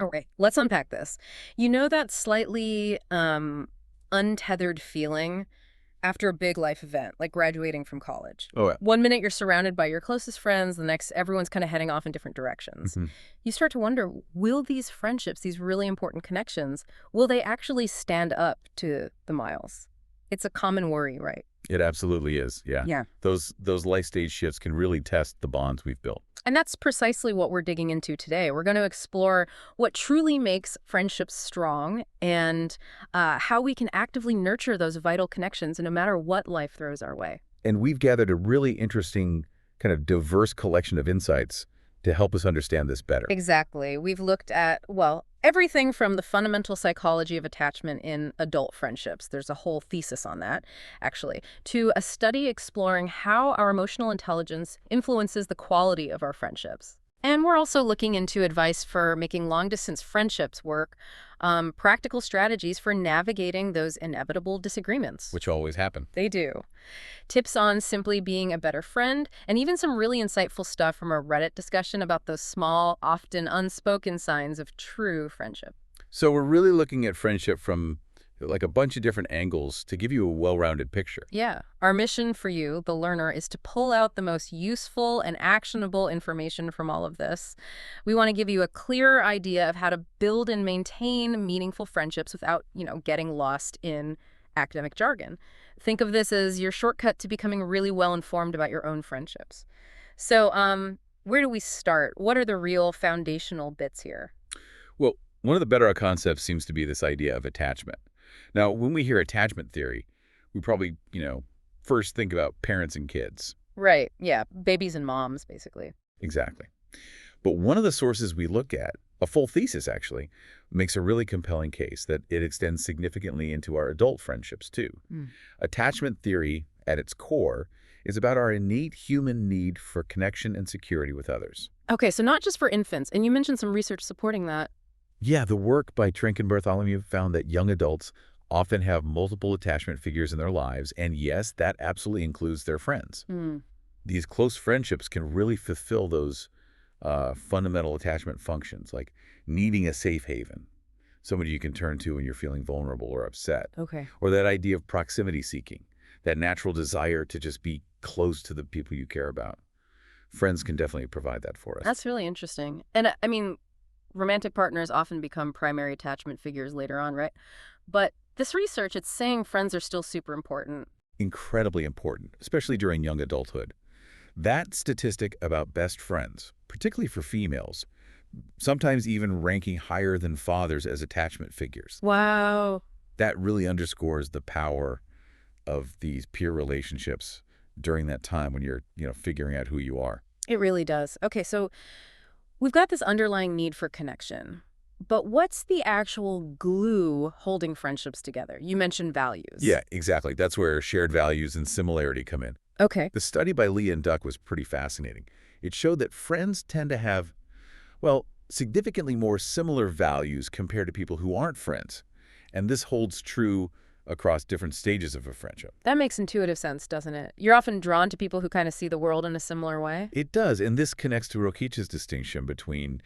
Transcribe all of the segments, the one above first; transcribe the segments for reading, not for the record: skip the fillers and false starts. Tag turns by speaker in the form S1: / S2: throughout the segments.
S1: All right, let's unpack this. You know that slightly untethered feeling after a big life event, like graduating from college?
S2: Oh, yeah.
S1: One minute you're surrounded by your closest friends, the next everyone's kind of heading off in different directions.
S2: Mhm.
S1: You start to wonder, will these friendships, these really important connections, will they actually stand up to the miles? It's a common worry, right?
S2: It absolutely is, yeah.
S1: Yeah.
S2: Those life stage shifts can really test the bonds we've built.
S1: And that's precisely what we're digging into today. We're going to explore what truly makes friendships strong and how we can actively nurture those vital connections no matter what life throws our way.
S2: And we've gathered a really interesting, kind of diverse collection of insights to help us understand this better.
S1: Exactly. We've looked at, well, everything from the fundamental psychology of attachment in adult friendships. There's a whole thesis on that, actually, to a study exploring how our emotional intelligence influences the quality of our friendships. And we're also looking into advice for making long-distance friendships work, practical strategies for navigating those inevitable disagreements.
S2: Which always happen.
S1: They do. Tips on simply being a better friend, and even some really insightful stuff from a Reddit discussion about those small, often unspoken signs of true friendship.
S2: So we're really looking at friendship from like a bunch of different angles to give you a well-rounded picture.
S1: Yeah. Our mission for you, the learner, is to pull out the most useful and actionable information from all of this. We want to give you a clearer idea of how to build and maintain meaningful friendships without, getting lost in academic jargon. Think of this as your shortcut to becoming really well informed about your own friendships. So, where do we start? What are the real foundational bits here?
S2: Well, one of the better concepts seems to be this idea of attachment. Now, when we hear attachment theory, we probably, first think about parents and kids.
S1: Right. Yeah. Babies and moms, basically.
S2: Exactly. But one of the sources we look at, a full thesis actually, makes a really compelling case that it extends significantly into our adult friendships too.
S1: Mm.
S2: Attachment theory, at its core, is about our innate human need for connection and security with others.
S1: Okay, so not just for infants, and you mentioned some research supporting that.
S2: Yeah, the work by Trink and Bartholomew found that young adults often have multiple attachment figures in their lives, and yes, that absolutely includes their friends.
S1: Mm.
S2: These close friendships can really fulfill those fundamental attachment functions, like needing a safe haven, somebody you can turn to when you're feeling vulnerable or upset,
S1: Okay.
S2: or that idea of proximity seeking, that natural desire to just be close to the people you care about. Friends can definitely provide that for us.
S1: That's really interesting. And I mean, romantic partners often become primary attachment figures later on, right? But this research, it's saying friends are still super important.
S2: Incredibly important, especially during young adulthood. That statistic about best friends, particularly for females, sometimes even ranking higher than fathers as attachment figures.
S1: Wow.
S2: That really underscores the power of these peer relationships during that time when you're, figuring out who you are.
S1: It really does. Okay, so we've got this underlying need for connection. But what's the actual glue holding friendships together? You mentioned values.
S2: Yeah, exactly. That's where shared values and similarity come in.
S1: Okay.
S2: The study by Lee and Duck was pretty fascinating. It showed that friends tend to have, well, significantly more similar values compared to people who aren't friends. And this holds true across different stages of a friendship.
S1: That makes intuitive sense, doesn't it? You're often drawn to people who kind of see the world in a similar way.
S2: It does, and this connects to Rokich's distinction between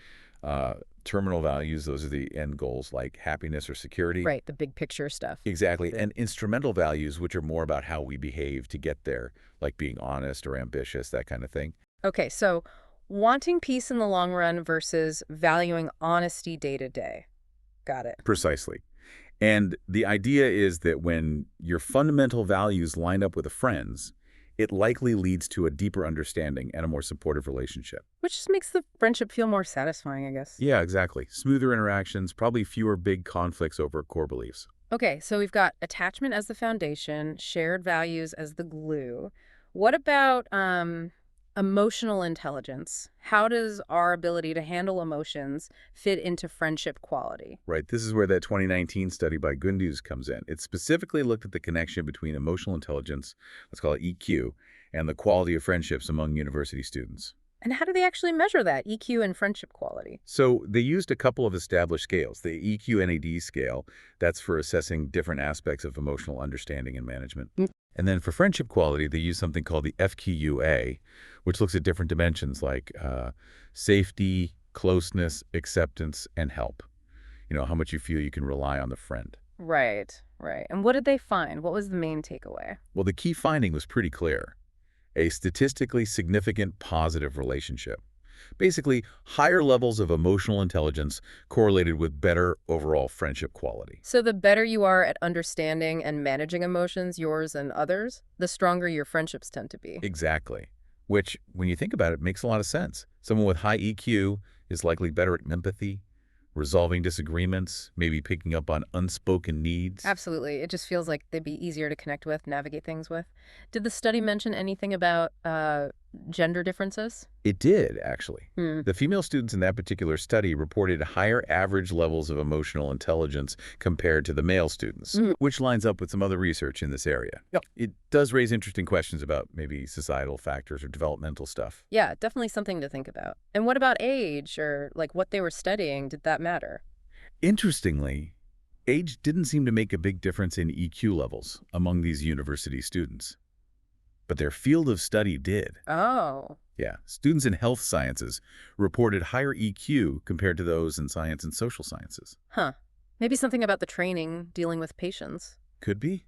S2: terminal values, those are the end goals, like happiness or security.
S1: Right, the big picture stuff.
S2: Exactly, and instrumental values, which are more about how we behave to get there, like being honest or ambitious, that kind of thing.
S1: Okay, so wanting peace in the long run versus valuing honesty day to day. Got it.
S2: Precisely. And the idea is that when your fundamental values line up with a friend's, it likely leads to a deeper understanding and a more supportive relationship.
S1: Which just makes the friendship feel more satisfying, I guess.
S2: Yeah, exactly. Smoother interactions, probably fewer big conflicts over core beliefs.
S1: Okay, so we've got attachment as the foundation, shared values as the glue. What about emotional intelligence? How does our ability to handle emotions fit into friendship quality?
S2: Right, this is where that 2019 study by Gunduz comes in. It specifically looked at the connection between emotional intelligence, let's call it EQ, and the quality of friendships among university students.
S1: And how do they actually measure that, EQ and friendship quality?
S2: So they used a couple of established scales. The EQ-NAD scale, that's for assessing different aspects of emotional understanding and management.
S1: Mm.
S2: And then for friendship quality, they use something called the FQUA, which looks at different dimensions like safety, closeness, acceptance, and help. How much you feel you can rely on the friend.
S1: Right, right. And what did they find? What was the main takeaway?
S2: Well, the key finding was pretty clear. A statistically significant positive relationship. Basically, higher levels of emotional intelligence correlated with better overall friendship quality.
S1: So the better you are at understanding and managing emotions, yours and others, the stronger your friendships tend to be.
S2: Exactly. Which, when you think about it, makes a lot of sense. Someone with high EQ is likely better at empathy, resolving disagreements, maybe picking up on unspoken needs.
S1: Absolutely. It just feels like they'd be easier to connect with, navigate things with. Did the study mention anything about gender differences?
S2: It did, actually.
S1: Hmm.
S2: The female students in that particular study reported higher average levels of emotional intelligence compared to the male students,
S1: Mm.
S2: which lines up with some other research in this area.
S1: Yep.
S2: It does raise interesting questions about maybe societal factors or developmental stuff.
S1: Yeah, definitely something to think about. And what about age or like what they were studying? Did that matter?
S2: Interestingly, age didn't seem to make a big difference in EQ levels among these university students. But their field of study did.
S1: Oh,
S2: Yeah, students in health sciences reported higher EQ compared to those in science and social sciences.
S1: huh. Maybe something about the training dealing with patients.
S2: Could be.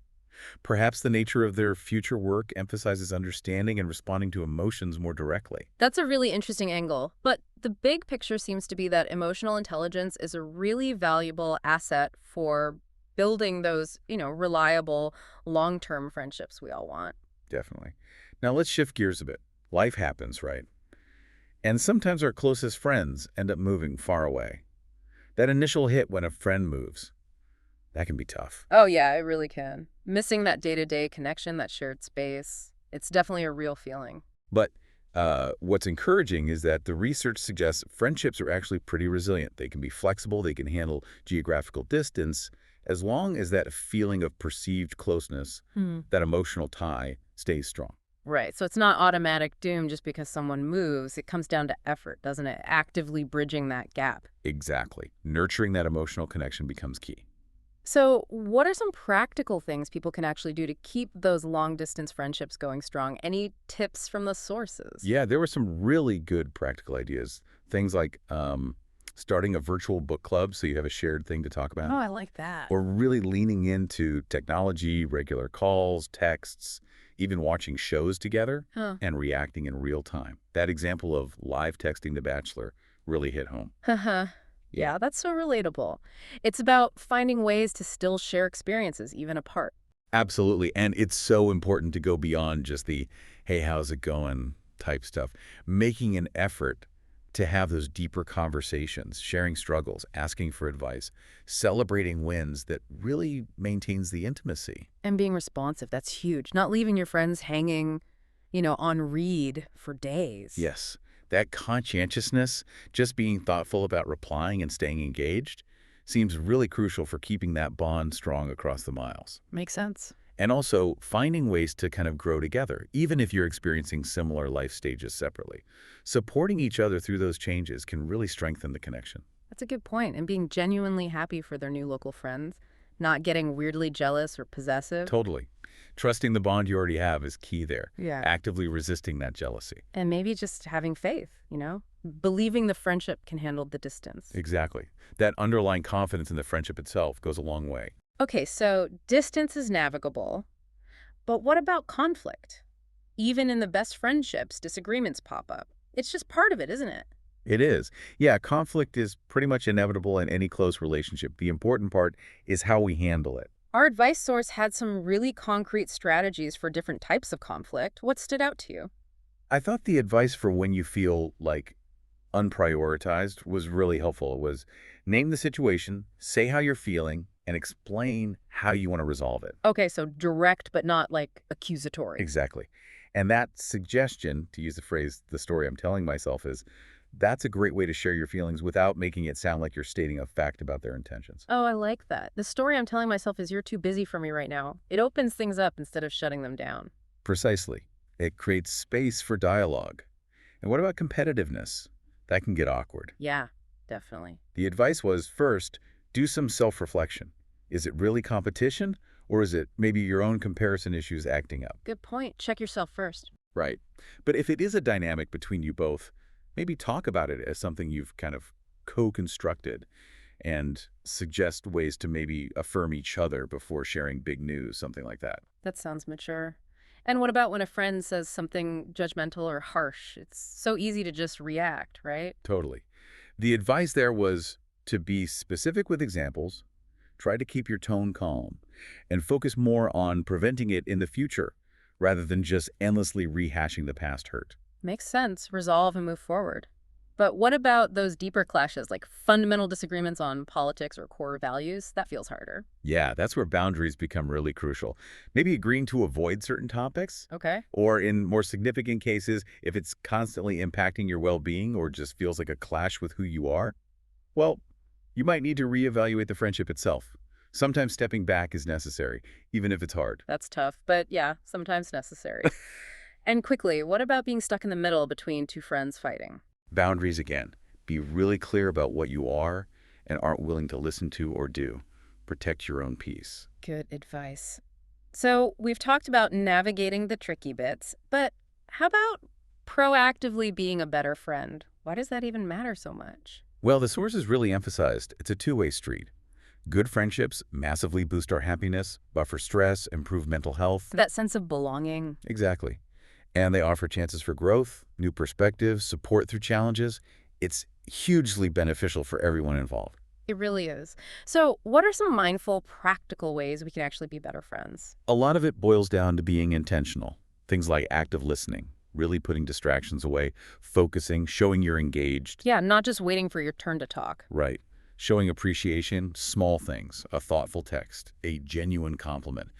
S2: Perhaps the nature of their future work emphasizes understanding and responding to emotions more directly.
S1: That's a really interesting angle. But the big picture seems to be that emotional intelligence is a really valuable asset for building those, reliable long-term friendships we all want.
S2: Definitely. Now let's shift gears a bit. Life happens, right? And sometimes our closest friends end up moving far away. That initial hit when a friend moves, that can be tough.
S1: Oh, yeah, it really can. Missing that day-to-day connection, that shared space, it's definitely a real feeling.
S2: But what's encouraging is that the research suggests friendships are actually pretty resilient. They can be flexible, they can handle geographical distance, as long as that feeling of perceived closeness,
S1: Hmm.
S2: that emotional tie, stays strong.
S1: Right. So it's not automatic doom just because someone moves. It comes down to effort, doesn't it? Actively bridging that gap.
S2: Exactly. Nurturing that emotional connection becomes key.
S1: So, what are some practical things people can actually do to keep those long distance friendships going strong? Any tips from the sources?
S2: Yeah, there were some really good practical ideas. Things like starting a virtual book club so you have a shared thing to talk about,
S1: Oh, I like that.
S2: or really leaning into technology, regular calls, texts, even watching shows together
S1: Huh.
S2: and reacting in real time. That example of live texting The Bachelor really hit home.
S1: Haha.
S2: Yeah,
S1: Yeah, that's so relatable. It's about finding ways to still share experiences, even apart.
S2: absolutely. And it's so important to go beyond just the, hey, how's it going type stuff. Making an effort to have those deeper conversations, sharing struggles, asking for advice, celebrating wins that really maintains the intimacy.
S1: And being responsive, that's huge. Not leaving your friends hanging, on read for days.
S2: Yes, that conscientiousness, just being thoughtful about replying and staying engaged, seems really crucial for keeping that bond strong across the miles.
S1: Makes sense.
S2: And also finding ways to kind of grow together, even if you're experiencing similar life stages separately. Supporting each other through those changes can really strengthen the connection.
S1: That's a good point. And being genuinely happy for their new local friends, not getting weirdly jealous or possessive.
S2: Totally. Trusting the bond you already have is key there.
S1: Yeah.
S2: Actively resisting that jealousy.
S1: And maybe just having faith, believing the friendship can handle the distance.
S2: Exactly. That underlying confidence in the friendship itself goes a long way.
S1: Okay, so distance is navigable, but what about conflict? Even in the best friendships, disagreements pop up. It's just part of it, isn't it?
S2: It is. Yeah, conflict is pretty much inevitable in any close relationship. The important part is how we handle it.
S1: Our advice source had some really concrete strategies for different types of conflict. What stood out to you?
S2: I thought the advice for when you feel like unprioritized was really helpful. It was name the situation, say how you're feeling, and explain how you want to resolve it.
S1: Okay, so direct but not like accusatory.
S2: Exactly. And that suggestion, to use the phrase, the story I'm telling myself, is that's a great way to share your feelings without making it sound like you're stating a fact about their intentions.
S1: Oh, I like that. The story I'm telling myself is you're too busy for me right now. It opens things up instead of shutting them down.
S2: Precisely. It creates space for dialogue. And what about competitiveness? That can get awkward.
S1: Yeah, definitely.
S2: The advice was, first, do some self-reflection. Is it really competition, or is it maybe your own comparison issues acting up?
S1: Good point. Check yourself first.
S2: Right. But if it is a dynamic between you both, Maybe talk about it as something you've kind of co-constructed and suggest ways to maybe affirm each other before sharing big news, something like that.
S1: That sounds mature. And what about when a friend says something judgmental or harsh? It's so easy to just react, right?
S2: Totally. The advice there was to be specific with examples, try to keep your tone calm, and focus more on preventing it in the future rather than just endlessly rehashing the past hurt.
S1: Makes sense. Resolve and move forward. But what about those deeper clashes, like fundamental disagreements on politics or core values? That feels harder.
S2: Yeah, that's where boundaries become really crucial. Maybe agreeing to avoid certain topics,
S1: Okay.
S2: or in more significant cases, if it's constantly impacting your well-being or just feels like a clash with who you are, well, you might need to reevaluate the friendship itself. Sometimes stepping back is necessary, even if it's hard.
S1: That's tough, but yeah, sometimes necessary. And quickly, what about being stuck in the middle between two friends fighting?
S2: Boundaries again. Be really clear about what you are and aren't willing to listen to or do. Protect your own peace.
S1: Good advice. So, we've talked about navigating the tricky bits, but how about proactively being a better friend? Why does that even matter so much?
S2: Well, the sources really emphasized it's a two-way street. Good friendships massively boost our happiness, buffer stress, improve mental health.
S1: That sense of belonging.
S2: Exactly. And they offer chances for growth, new perspectives, support through challenges. It's hugely beneficial for everyone involved.
S1: It really is. So, what are some mindful, practical ways we can actually be better friends?
S2: A lot of it boils down to being intentional. Things like active listening, really putting distractions away, focusing, showing you're engaged.
S1: Yeah, not just waiting for your turn to talk.
S2: Right. Showing appreciation, small things, a thoughtful text, a genuine compliment,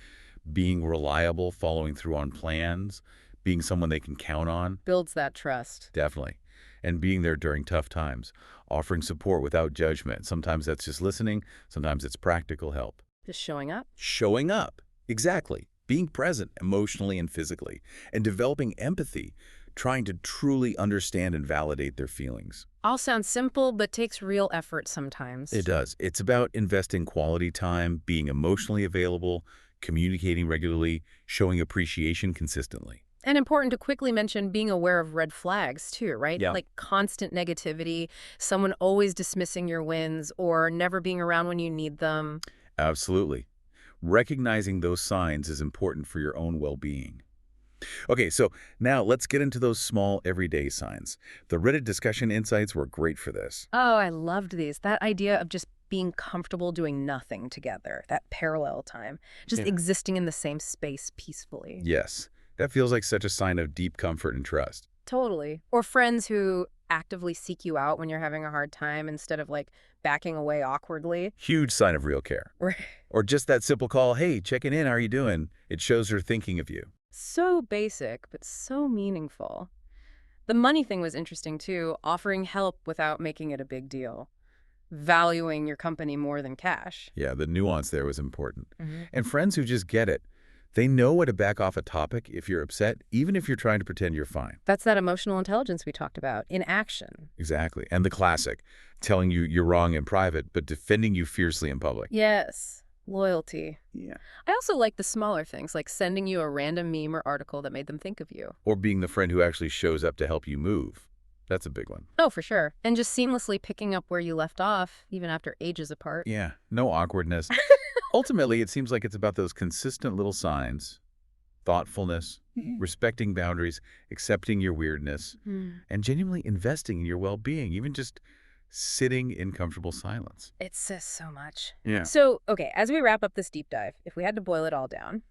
S2: being reliable, following through on plans, being someone they can count on,
S1: Builds that trust.
S2: definitely, and being there during tough times, offering support without judgment. Sometimes that's just listening, sometimes it's practical help.
S1: Just showing up.
S2: Showing up, exactly, being present emotionally and physically, and developing empathy, trying to truly understand and validate their feelings.
S1: All sounds simple, but takes real effort sometimes.
S2: It does. It's about investing quality time, being emotionally available, communicating regularly, showing appreciation consistently.
S1: And important to quickly mention being aware of red flags too, right?
S2: Yeah.
S1: Like constant negativity, someone always dismissing your wins, or never being around when you need them.
S2: Absolutely. Recognizing those signs is important for your own well-being. Okay, so now let's get into those small everyday signs. The Reddit discussion insights were great for this.
S1: Oh, I loved these. That idea of just being comfortable doing nothing together, that parallel time, just
S2: Yeah.
S1: existing in the same space peacefully.
S2: Yes, that feels like such a sign of deep comfort and trust.
S1: Totally. Or friends who actively seek you out when you're having a hard time instead of like backing away awkwardly.
S2: Huge sign of real care.
S1: Right.
S2: Or just that simple call, hey, checking in, how are you doing? It shows they're thinking of you.
S1: So basic, but so meaningful. The money thing was interesting too, offering help without making it a big deal, valuing your company more than cash.
S2: Yeah, the nuance there was important.
S1: Mhm.
S2: And friends who just get it, they know when to back off a topic if you're upset, even if you're trying to pretend you're fine.
S1: That's that emotional intelligence we talked about in action.
S2: Exactly. And the classic, telling you you're wrong in private, but defending you fiercely in public.
S1: Yes, loyalty.
S2: Yeah.
S1: I also like the smaller things, like sending you a random meme or article that made them think of you.
S2: Or being the friend who actually shows up to help you move. That's a big one.
S1: Oh, for sure. And just seamlessly picking up where you left off, even after ages apart.
S2: Yeah, no awkwardness. Ultimately, it seems like it's about those consistent little signs, thoughtfulness, respecting boundaries, accepting your weirdness,
S1: Hmm.
S2: and genuinely investing in your well-being, even just sitting in comfortable silence.
S1: It says so much.
S2: Yeah.
S1: So, okay, as we wrap up this deep dive, if we had to boil it all down,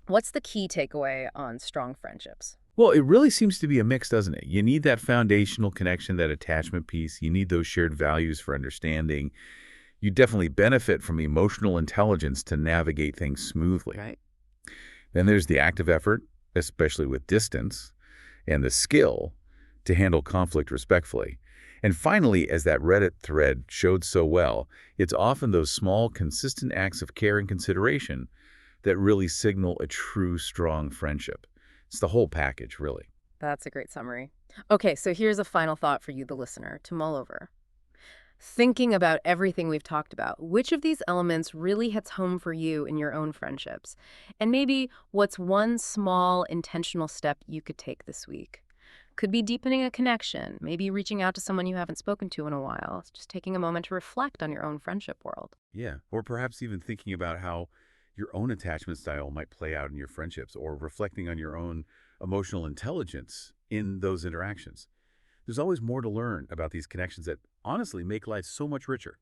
S1: what's the key takeaway on strong friendships?
S2: Well, it really seems to be a mix, doesn't it? You need that foundational connection, that attachment piece. You need those shared values for understanding. You definitely benefit from emotional intelligence to navigate things smoothly.
S1: Right.
S2: Then there's the active effort, especially with distance, and the skill to handle conflict respectfully. And finally, as that Reddit thread showed so well, it's often those small, consistent acts of care and consideration that really signal a true, strong friendship. It's the whole package, really.
S1: That's a great summary. Okay, so here's a final thought for you, the listener, to mull over. Thinking about everything we've talked about, which of these elements really hits home for you in your own friendships? And maybe what's one small, intentional step you could take this week? Could be deepening a connection, maybe reaching out to someone you haven't spoken to in a while, just taking a moment to reflect on your own friendship world.
S2: Yeah. Or perhaps even thinking about how your own attachment style might play out in your friendships or reflecting on your own emotional intelligence in those interactions. There's always more to learn about these connections that honestly make life so much richer.